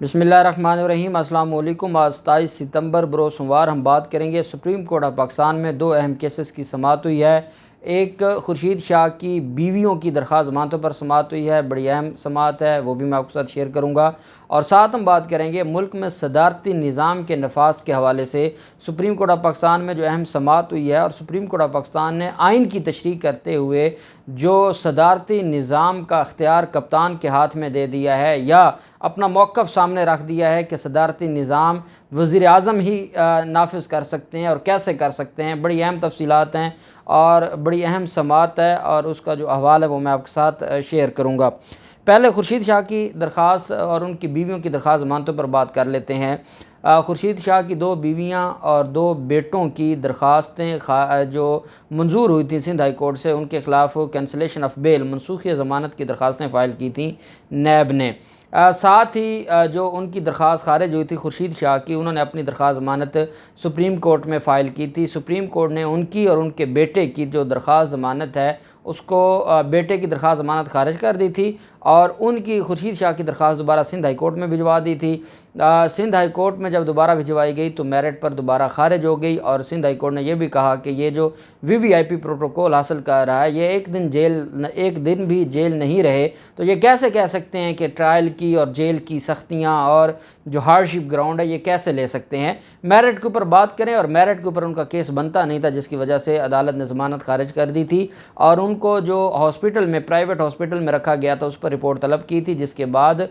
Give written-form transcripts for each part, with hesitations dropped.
बिस्मिल्लाहिर्रहमानिर्रहीम। अस्सलाम वालेकुम। आज 27 सितंबर बरोज़ सोमवार हम बात करेंगे सुप्रीम कोर्ट ऑफ पाकिस्तान में दो अहम केसेस की समाअत हुई है। एक खुर्शीद शाह की बीवियों की दरख्वास्त ज़मानतों पर समाअत हुई है, बड़ी अहम समाअत है, वो भी मैं आपके साथ शेयर करूँगा। और साथ हम बात करेंगे मुल्क में सदारती निज़ाम के नफाज के हवाले से सुप्रीम कोर्ट ऑफ पाकिस्तान में जो अहम समाअत हुई है और सुप्रीम कोर्ट ऑफ पाकिस्तान ने आइन की तशरीह करते हुए जो सदारती निज़ाम का अख्तियार कप्तान के हाथ में दे दिया है या अपना मौक़िफ़ सामने रख दिया है कि सदारती निज़ाम वज़ीर आज़म ही नाफिज कर सकते हैं और कैसे कर सकते हैं। बड़ी अहम तफसीलात हैं और बड़ी अहम समाअत है और उसका जो अहवाल है वो मैं आपके साथ शेयर करूँगा। पहले खुर्शीद शाह की दरख्वास्त और उनकी बीवियों की दरख्वास्त ज़मानतों पर बात कर लेते हैं। खुर्शीद शाह की दो बीवियां और दो बेटों की दरख्वास्तें जो मंजूर हुई थी सिंध हाई कोर्ट से, उनके ख़िलाफ़ कैंसलेशन ऑफ बेल मनसूखी ज़मानत की दरख्वास्तें फ़ाइल की थी नैब ने। साथ ही जो उनकी दरख्वास्त खारिज हुई थी खुर्शीद शाह की, उन्होंने अपनी दरख्वास्त ज़मानत सुप्रीम कोर्ट में फ़ाइल की थी। सुप्रीम कोर्ट ने उनकी और उनके बेटे की जो दरख्वास्त ज़मानत है उसको बेटे की दरख्वास्त ज़मानत खारिज कर दी थी और उनकी खुर्शीद शाह की दरख्वास्त दोबारा सिंध हाई कोर्ट में भिजवा दी थी। सिंध हाई कोर्ट में जब दोबारा भिजवाई गई तो मेरिट पर दोबारा खारिज हो गई और सिंध हाई कोर्ट ने यह भी कहा कि ये जो VVIP प्रोटोकॉल हासिल कर रहा है ये एक दिन भी जेल नहीं रहे, तो ये कैसे कह सकते हैं कि ट्रायल की और जेल की सख्तियाँ और जो हार्डशिप ग्राउंड है ये कैसे ले सकते हैं। मेरिट के ऊपर बात करें और मेरिट के ऊपर उनका केस बनता नहीं था, जिसकी वजह से अदालत ने ज़मानत खारिज कर दी थी और उनको जो हॉस्पिटल में प्राइवेट हॉस्पिटल में रखा गया था उस पर रिपोर्ट तलब की थी, जिसके बाद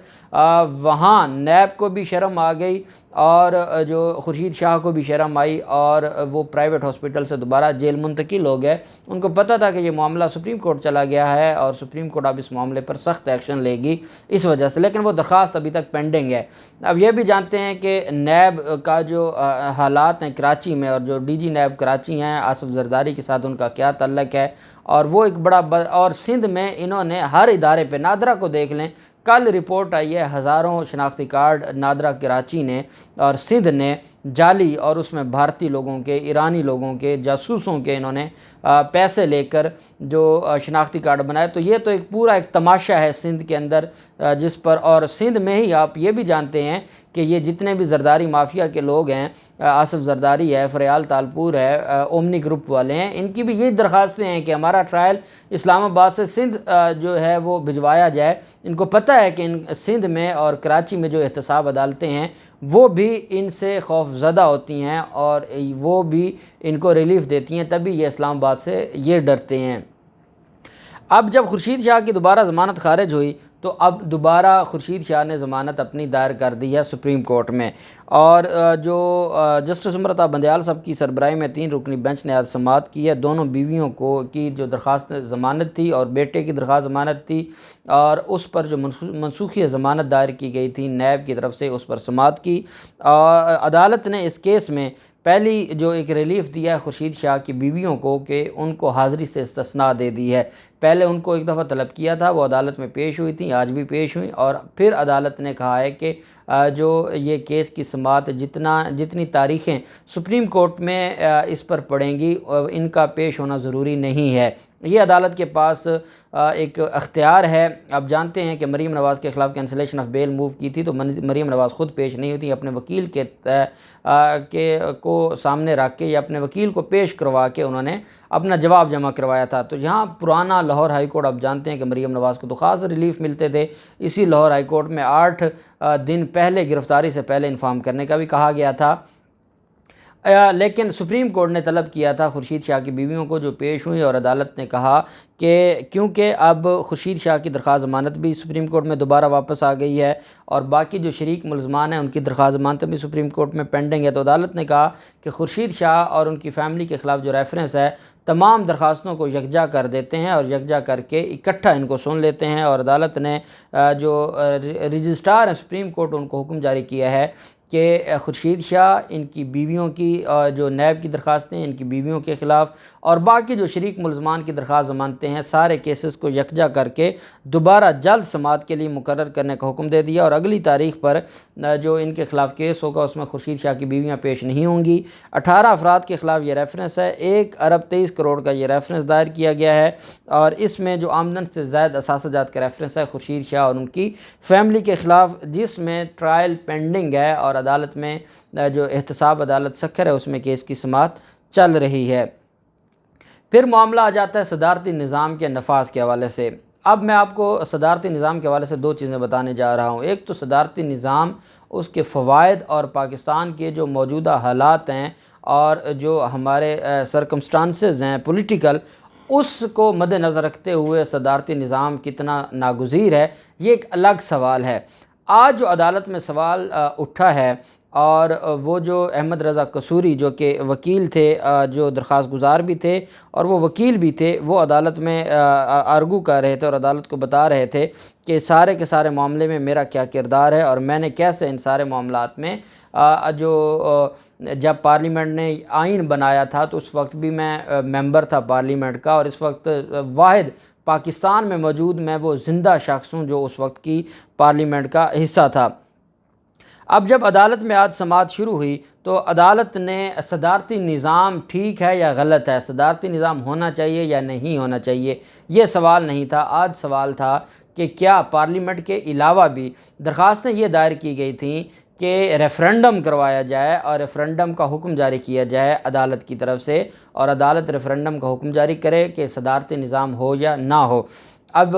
वहाँ नैब को भी शर्म आ गई और जो खुर्शीद शाह को भी शर्म आई और वो प्राइवेट हॉस्पिटल से दोबारा जेल मुंतकिल हो गए। उनको पता था कि ये मामला सुप्रीम कोर्ट चला गया है और सुप्रीम कोर्ट अब इस मामले पर सख्त एक्शन लेगी इस वजह से, लेकिन वो दरख्वास्त अभी तक पेंडिंग है। अब ये भी जानते हैं कि नैब का जो हालात हैं कराची में और जो DG नैब कराची हैं आसिफ जरदारी के साथ उनका क्या तल्लक है और वो एक और सिंध में इन्होंने हर इदारे पे, नादरा को देख लें, कल रिपोर्ट आई है हज़ारों शनाख्ती कार्ड नादरा कराची ने और सिंध ने जाली और उसमें भारतीय लोगों के, ईरानी लोगों के, जासूसों के इन्होंने पैसे लेकर जो शनाख्ती कार्ड बनाए। तो ये तो एक पूरा एक तमाशा है सिंध के अंदर, जिस पर और सिंध में ही आप ये भी जानते हैं कि ये जितने भी जरदारी माफिया के लोग हैं, आसिफ जरदारी है, फरियाल तालपुर है, ओमनी ग्रुप वाले हैं, इनकी भी ये दरख्वास्तें हैं कि हमारा ट्रायल इस्लामाबाद से सिंध जो है वो भिजवाया जाए। इनको पता है कि इन सिंध में और कराची में जो एहतसाब अदालतें हैं वो भी इनसे खौफज़दा होती हैं और वो भी इनको रिलीफ़ देती हैं, तभी ये इस्लामाबाद से ये डरते हैं। अब जब खुर्शीद शाह की दोबारा ज़मानत खारिज हुई तो अब दोबारा खुर्शीद शाह ने ज़मानत अपनी दायर कर दी है सुप्रीम कोर्ट में और जो जस्टिस उमरता बंदयाल साहब की सरबराही में 3 रुकनी बेंच ने आज समाअत की है। दोनों बीवियों को की जो दरख्वास्त ज़मानत थी और बेटे की दरख्वास्त ज़मानत थी और उस पर जो मनसूखी ज़मानत दायर की गई थी नैब की तरफ से, उस पर समाअत की और अदालत ने इस केस में पहली जो एक रिलीफ़ दिया है खुर्शीद शाह की बीवियों को कि उनको हाज़िरी से इस्तिस्ना दे दी है। पहले उनको एक दफ़ा तलब किया था, वो अदालत में पेश हुई थी, आज भी पेश हुई और फिर अदालत ने कहा है कि जो ये केस की समाअत जितनी तारीख़ें सुप्रीम कोर्ट में इस पर पड़ेंगी इनका पेश होना ज़रूरी नहीं है। ये अदालत के पास एक अख्तियार है। आप जानते हैं कि मरीम नवाज़ के ख़िलाफ़ कैंसलेशन ऑफ बेल मूव की थी तो मरीम नवाज़ ख़ुद पेश नहीं हुई थी, अपने वकील को सामने रख के या अपने वकील को पेश करवा के उन्होंने अपना जवाब जमा करवाया था। तो यहाँ पुराना लाहौर हाई कोर्ट, आप जानते हैं कि मरीम नवाज़ को तो ख़ास रिलीफ़ मिलते थे, इसी लाहौर हाई कोर्ट में 8 दिन पहले गिरफ़्तारी से पहले इन्फॉर्म करने का भी कहा गया था। लेकिन सुप्रीम कोर्ट ने तलब किया था खुर्शीद शाह की बीवियों को, जो पेश हुई और अदालत ने कहा कि क्योंकि अब खुर्शीद शाह की दरख्वास्त ज़मानत भी सुप्रीम कोर्ट में दोबारा वापस आ गई है और बाकी जो शरीक मुलज़मान हैं उनकी दरख्वास्त ज़मानत भी सुप्रीम कोर्ट में पेंडिंग है, तो अदालत ने कहा कि खुर्शीद शाह और उनकी फ़ैमिली के ख़िलाफ़ जो रेफरेंस है तमाम दरख्वास्तों को यकजा कर देते हैं और यकजा करके इकट्ठा इनको सुन लेते हैं। और अदालत ने जो रजिस्ट्रार हैं सुप्रीम कोर्ट, उनको हुक्म जारी किया है कि खुर्शीद शाह, इनकी बीवियों की जो नैब की दरख्वास्तें, इनकी बीवियों के ख़िलाफ़ और बाकी जो शरीक मुलज़मान की दरख्वास्त ज़मानतें हैं, सारे केसेस को यकजा करके दोबारा जल्द समाअत के लिए मुकर्रर करने का हुक्म दे दिया और अगली तारीख पर जो इनके ख़िलाफ़ केस होगा उसमें खुर्शीद शाह की बीवियाँ पेश नहीं होंगी। 18 अफराद के ख़िलाफ़ ये रेफरेंस है, 1 अरब 23 करोड़ का ये रेफरेंस दायर किया गया है और इसमें जो आमदन से ज़ायद असासजात का रेफरेंस है खुर्शीद शाह और उनकी फैमिली के ख़िलाफ़, जिसमें ट्रायल पेंडिंग है और अदालत में जो एहतसाब अदालत सखर है उसमें केस की समाअत चल रही है। फिर मामला आ जाता है सदारती निज़ाम के नफाज के हवाले से। अब मैं आपको सदारती निज़ाम के हवाले से 2 चीज़ें बताने जा रहा हूँ। एक तो सदारती निज़ाम, उसके फ़वाइद और पाकिस्तान के जो मौजूदा हालात हैं और जो हमारे सरकमस्टांसेस हैं पॉलिटिकल, उसको मद्देनज़र रखते हुए सदारती निज़ाम कितना नागुज़ीर है, ये एक अलग सवाल है। आज जो अदालत में सवाल उठा है और वो जो अहमद रज़ा कसूरी जो कि वकील थे, जो दरख्वास्त गुज़ार भी थे और वो वकील भी थे, वो अदालत में आर्गू कर रहे थे और अदालत को बता रहे थे कि सारे के सारे मामले में मेरा क्या किरदार है और मैंने कैसे इन सारे मामलात में जब पार्लियामेंट ने आइन बनाया था तो उस वक्त भी मैं मेंबर था पार्लियामेंट का और इस वक्त वाहिद पाकिस्तान में मौजूद मैं वो ज़िंदा शख्स हूँ जो उस वक्त की पार्लियामेंट का हिस्सा था। अब जब अदालत में आज समाअत शुरू हुई तो अदालत ने सदारती निज़ाम ठीक है या गलत है, सदारती निज़ाम होना चाहिए या नहीं होना चाहिए, ये सवाल नहीं था। आज सवाल था कि क्या पार्लियामेंट के अलावा भी दरख्वास्तें ये दायर की गई थी कि रेफ़रेंडम करवाया जाए और रेफ़रेंडम का हुक्म जारी किया जाए अदालत की तरफ से और अदालत रेफ़रेंडम का हुक्म जारी करे कि सदारती निज़ाम हो या ना हो। अब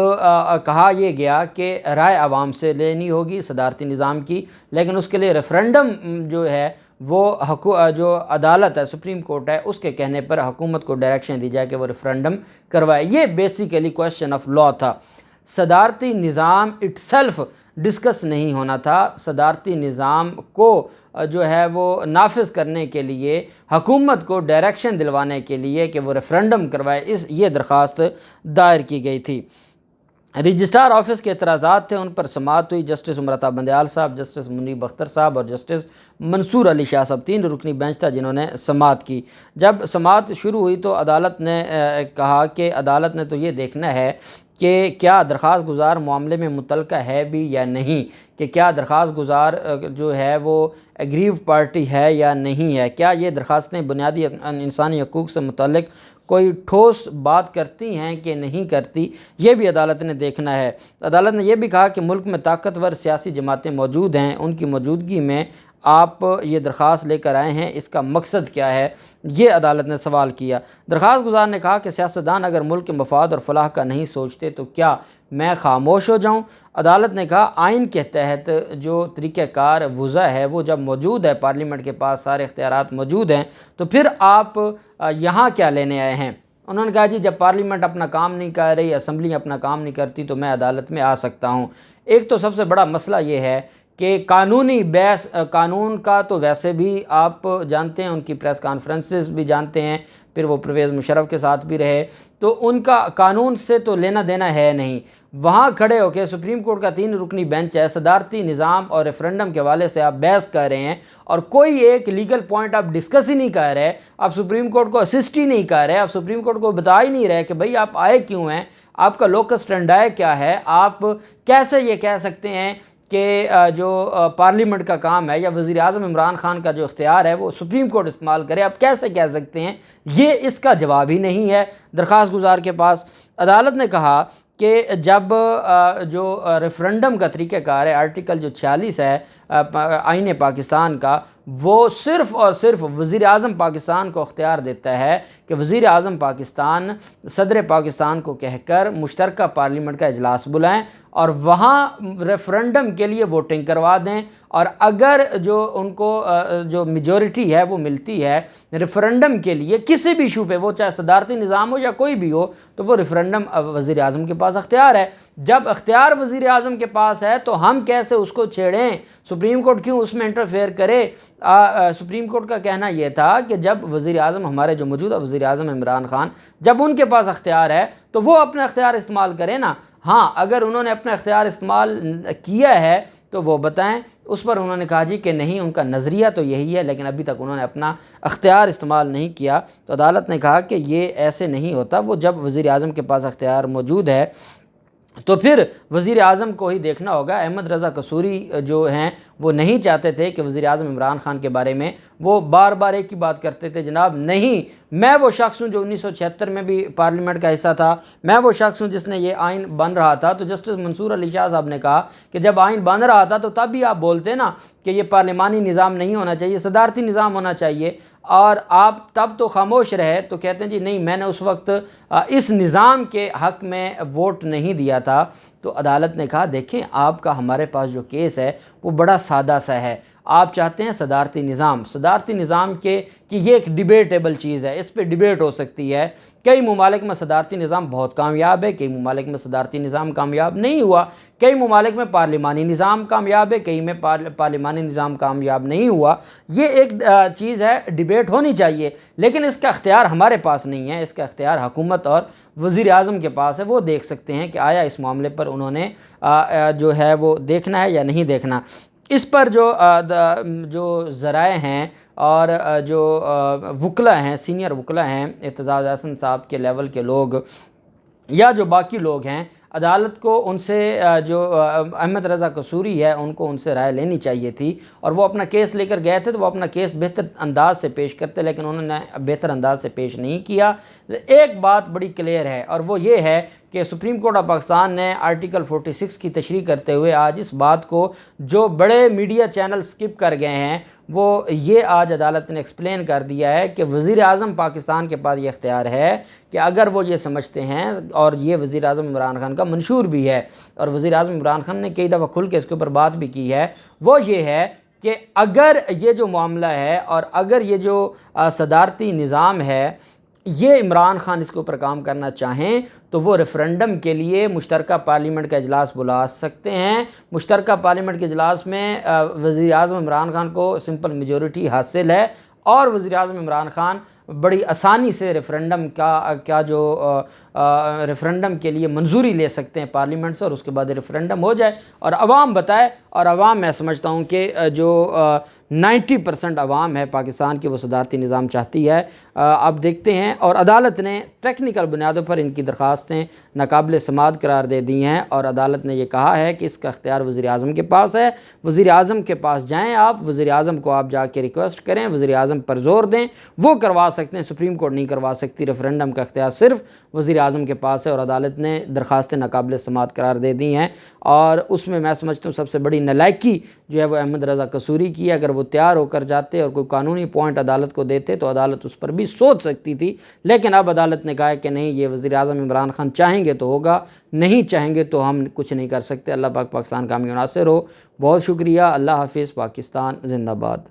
कहा यह गया कि राय आवाम से लेनी होगी सदारती निज़ाम की, लेकिन उसके लिए रेफ़रेंडम जो है वो जो अदालत है, सुप्रीम कोर्ट है, उसके कहने पर हुकूमत को डायरेक्शन दी जाए कि वो रेफ़रेंडम करवाए। ये बेसिकली क्वेश्चन ऑफ लॉ था। सदारती निज़ाम इट्सेल्फ डिस्कस नहीं होना था। सदारती निज़ाम को जो है वो नाफिज करने के लिए, हुकूमत को डायरेक्शन दिलवाने के लिए कि वो रेफ़रेंडम करवाए, ये दरख्वास्त दायर की गई थी। रजिस्ट्रार ऑफिस के एतराज़ात थे, उन पर समाअत हुई। जस्टिस उमरता बंदयाल साहब, जस्टिस मुनीब अख्तर साहब और जस्टिस मंसूर अली शाह साहब, 3 रुकनी बेंच था जिन्होंने समाअत की। जब समाअत शुरू हुई तो अदालत ने कहा कि अदालत ने तो ये देखना है कि क्या दरख्वास्त गुज़ार मामले में मुतलका है भी या नहीं, कि क्या दरख्वास्त गुज़ार जो है वो एग्रीव पार्टी है या नहीं है, क्या ये दरख्वास्तें बुनियादी इंसानी हकूक़ से मुतल्लिक़ कोई ठोस बात करती हैं कि नहीं करती, ये भी अदालत ने देखना है। अदालत ने यह भी कहा कि मुल्क में ताकतवर सियासी जमातें मौजूद हैं, उनकी मौजूदगी में आप ये दरख्वास्त लेकर आए हैं, इसका मकसद क्या है, ये अदालत ने सवाल किया। दरख्वास्त गुज़ार ने कहा कि सियासतदान अगर मुल्क के मफाद और फलाह का नहीं सोचते तो क्या मैं खामोश हो जाऊं? अदालत ने कहा आइन के तहत जो तरीक़ाकार वज़ा है वो जब मौजूद है, पार्लियामेंट के पास सारे इख्तियारात मौजूद हैं, तो फिर आप यहाँ क्या लेने आए हैं? उन्होंने कहा जी जब पार्लियामेंट अपना काम नहीं कर रही, असम्बली अपना काम नहीं करती तो मैं अदालत में आ सकता हूँ। एक तो सबसे बड़ा मसला ये है कि कानूनी बहस, कानून का तो वैसे भी आप जानते हैं, उनकी प्रेस कॉन्फ्रेंसेस भी जानते हैं, फिर वो परवेज़ मुशर्रफ के साथ भी रहे, तो उनका कानून से तो लेना देना है नहीं। वहाँ खड़े होकर सुप्रीम कोर्ट का 3 रुकनी बेंच है, सदारती निज़ाम और रेफरेंडम के हवाले से आप बहस कर रहे हैं और कोई एक लीगल पॉइंट आप डिस्कस ही नहीं कर रहे, आप सुप्रीम कोर्ट को असिस्ट ही नहीं कर रहे, आप सुप्रीम कोर्ट को बता ही नहीं रहे कि भाई आप आए क्यों हैं, आपका लोकस स्टैंडाई क्या है। आप कैसे ये कह सकते हैं कि जो पार्लियामेंट का काम है या वज़ीर आज़म इमरान खान का जो इख्तियार है वो सुप्रीम कोर्ट इस्तेमाल करे, आप कैसे कह सकते हैं? ये इसका जवाब ही नहीं है दरख्वास्त गुज़ार के पास। अदालत ने कहा कि जब जो रेफरेंडम का तरीक़ाकार है, आर्टिकल जो 46 है आईन पाकिस्तान का, वो सिर्फ़ और सिर्फ वज़ीर आज़म पाकिस्तान को अख्तियार देता है कि वज़ीर आज़म पाकिस्तान सदर पाकिस्तान को कहकर मुश्तरका पार्लियामेंट का इजलास बुलाएं और वहाँ रेफरेंडम के लिए वोटिंग करवा दें, और अगर जो उनको जो मेजॉरिटी है वो मिलती है रेफरेंडम के लिए किसी भी इशू पे, वो चाहे सदारती निज़ाम हो या कोई भी हो, तो वो रेफरेंडम वज़ीर आज़म के पास अख्तियार है। जब अख्तियार वज़ीर आज़म के पास है तो हम कैसे उसको छेड़ें? सुप्रीम कोर्ट क्यों उसमें इंटरफेयर करे? सुप्रीम कोर्ट का कहना यह था कि जब वज़ीर आज़म, हमारे जो मौजूदा वज़ीर आज़म इमरान खान, जब उनके पास अख्तियार है तो वो अपना अख्तियार इस्तेमाल करें ना। हाँ, अगर उन्होंने अपना अख्तियार इस्तेमाल किया है तो वो बताएं। उस पर उन्होंने कहा जी कि नहीं, उनका नज़रिया तो यही है, लेकिन अभी तक उन्होंने अपना अख्तियार इस्तेमाल नहीं किया। तो अदालत ने कहा कि ये ऐसे नहीं होता, वो जब वज़ीर आज़म के पास अख्तियार मौजूद है तो फिर वज़ीर आज़म को ही देखना होगा। अहमद रज़ा कसूरी जो हैं वो नहीं चाहते थे कि वज़ीर आज़म इमरान ख़ान के बारे में वो बार बार एक ही बात करते थे, जनाब नहीं, मैं वो शख्स हूँ जो 1976 में भी पार्लियामेंट का हिस्सा था, मैं वो शख्स हूँ जिसने ये आइन बन रहा था। तो जस्टिस मंसूर अली शाह साहब ने कहा कि जब आइन बन रहा था तो तब भी आप बोलते ना कि ये पार्लिमानी निज़ाम नहीं होना चाहिए, सदारती निज़ाम होना चाहिए, और आप तब तो खामोश रहे। तो कहते हैं जी नहीं, मैंने उस वक्त इस निज़ाम के हक़ में वोट नहीं दिया था। तो अदालत ने कहा देखें, आपका हमारे पास जो केस है वो बड़ा सादा सा है। आप चाहते हैं सदारती निज़ाम के कि ये एक डिबेटेबल चीज़ है, इस पे डिबेट हो सकती है। कई ममालिक में सदारती निज़ाम बहुत कामयाब है, कई ममालिक में सदारती निज़ाम कामयाब नहीं हुआ, कई ममालिक में पार्लिमानी निज़ाम कामयाब है, कई में पार्लिमानी निज़ाम कामयाब नहीं हुआ। ये एक चीज़ है, डिबेट होनी चाहिए, लेकिन इसका अख्तियार हमारे पास नहीं है। इसका अख्तियार हुकूमत और वज़ीर आज़म के पास है। वो देख सकते हैं कि आया इस मामले पर उन्होंने जो है वो देखना है या नहीं देखना। इस पर जो ज़राए हैं और जो वकला हैं, सीनियर वकला हैं, एतजाज़ हसन साहब के लेवल के लोग या जो बाकी लोग हैं, अदालत को उनसे जो अहमद रज़ा कसूरी है उनको उनसे राय लेनी चाहिए थी, और वो अपना केस लेकर गए थे तो वो अपना केस बेहतर अंदाज से पेश करते, लेकिन उन्होंने बेहतर अंदाज से पेश नहीं किया। एक बात बड़ी क्लियर है और वो ये है कि सुप्रीम कोर्ट ऑफ पाकिस्तान ने आर्टिकल 46 की तशरीह करते हुए आज इस बात को जो बड़े मीडिया चैनल स्किप कर गए हैं, वो ये आज अदालत ने एक्सप्लेन कर दिया है कि वज़ीर आज़म पाकिस्तान के पास ये इख्तियार है कि अगर वो ये समझते हैं, और ये वज़ीर आज़म इमरान ख़ान का मंशूर भी है और वज़ीर आज़म इमरान ख़ान ने कई दफ़ा खुल के इसके ऊपर बात भी की है, वो ये है कि अगर ये जो मामला है और अगर ये जो सदारती निज़ाम है ये इमरान ख़ान इसके ऊपर काम करना चाहें तो वो रेफ़रेंडम के लिए मुश्तरका पार्लियामेंट का इजलास बुला सकते हैं। मुश्तरका पार्लियामेंट के इजलास में वज़ीर आज़म इमरान ख़ान को सिंपल मेजॉरिटी हासिल है और वज़ीर आज़म इमरान ख़ान बड़ी आसानी से रेफ़रेंडम का जो रेफ़रेंडम के लिए मंजूरी ले सकते हैं पार्लियामेंट से, और उसके बाद रेफ़रेंडम हो जाए और अवाम बताए। और अवाम, मैं समझता हूँ कि जो 90% अवाम है पाकिस्तान की, वो सदारती निज़ाम चाहती है। अब देखते हैं। और अदालत ने टेक्निकल बुनियादों पर इनकी दरख्वास्तें नाकाबिल समाअत करार दे दी हैं, और अदालत ने यह कहा है कि इसका इख्तियार वज़ीर आज़म के पास है। वज़ीर आज़म के पास जाएँ आप, वज़ीर आज़म को आप जाके रिक्वेस्ट करें, वज़ीर आज़म पर जोर दें, वो करवा सकते हैं। सुप्रीम कोर्ट नहीं करवा सकती। रेफरेंडम का इख्तियार सिर्फ वज़ीर आज़म के पास है, और अदालत ने दरख्वास्तें नाकाबिल समाअत करार दे दी हैं। और उसमें मैं समझता हूँ सबसे बड़ी नालायकी जो है वो अहमद रज़ा कसूरी की। अगर वो तैयार होकर जाते और कोई कानूनी पॉइंट अदालत को देते तो अदालत उस पर भी सोच सकती थी, लेकिन अब अदालत ने कहा है कि नहीं, ये वज़ीर आज़म इमरान ख़ान चाहेंगे तो होगा, नहीं चाहेंगे तो हम कुछ नहीं कर सकते। अल्लाह पाक पाकिस्तान कामयाब नासिर हो। बहुत शुक्रिया। अल्लाह हाफ़िज़। पाकिस्तान ज़िंदाबाद।